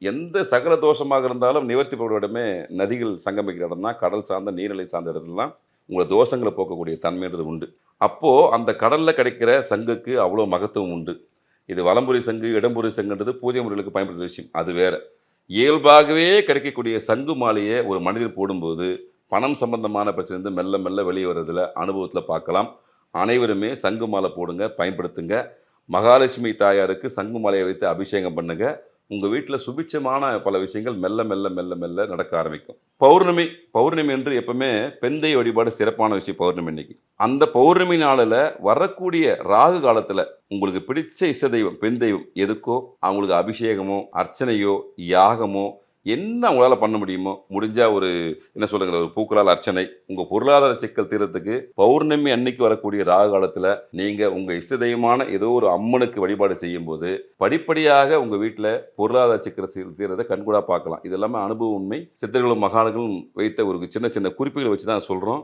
எந்த சகல தோஷமாக இருந்தாலும் நிவர்த்திப்படும் இடமே நதிகள் சங்கமிக்கிற இடம் தான். கடல் சார்ந்த, நீர்நிலை சார்ந்த இடத்துலலாம் உங்கள தோஷங்கள போக்கக்கூடிய தன்மைன்றது உண்டு. அப்போ அந்த கடல்ல கிடைக்கிற சங்குக்கு அவ்வளோ மகத்துவம் உண்டு. இது வலம்புரி சங்கு, இடம்புரி சங்குன்றது பூஜை முறைகளுக்கு பயன்படுத்துற விஷயம். அது வேற. இயல்பாகவே கிடைக்கக்கூடிய சங்கு மாலைய ஒரு மனிதர் போடும்போது, பணம் சம்பந்தமான பிரச்சனைலருந்து மெல்ல மெல்ல வெளிய வரதுல அனுபவத்தில பார்க்கலாம். அனைவருமே சங்கு மாலை போடுங்க, பயன்படுத்துங்க. மகாலட்சுமி தாயாருக்கு சங்கு மாலைய வைத்து அபிஷேகம் பண்ணுங்க. உங்க வீட்ல சுபிட்சமான பல விஷயங்கள் மெல்ல மெல்ல மெல்ல மெல்ல நடக்க ஆரம்பிக்கும். பௌர்ணமி பௌர்ணமி அன்று எப்பவுமே பெண் தெய்வ வழிபாடு சிறப்பான விஷயம் பௌர்ணமி அன்னைக்கு. அந்த பௌர்ணமி நாளுல வரக்கூடிய ராகு காலத்துல உங்களுக்கு பிடிச்ச இஷ்ட தெய்வம், பெண் தெய்வம் எதுக்கோ அவங்களுக்கு அபிஷேகமோ, அர்ச்சனையோ, யாகமோ என்ன உங்களால பண்ண முடியுமோ, முடிஞ்சா ஒரு என்ன சொல்லுங்க ஒரு பூக்களால் அர்ச்சனை, உங்க பொருளாதார சிக்கல் தீர்றதுக்கு பௌர்ணமி அன்னைக்கு வரக்கூடிய ராகு காலத்துல நீங்க உங்க இஷ்ட தெய்வமான ஏதோ ஒரு அம்மனுக்கு வழிபாடு செய்யும்போது, படிப்படியாக உங்க வீட்ல பொருளாதார சிக்கல் தீர்றத கண்கூடா பார்க்கலாம். இது எல்லாமே அனுபவ உண்மை. சித்தர்களும், மகான்களும் வைத்த ஒரு சின்ன சின்ன குறிப்புகள வச்சு தான் சொல்றோம்.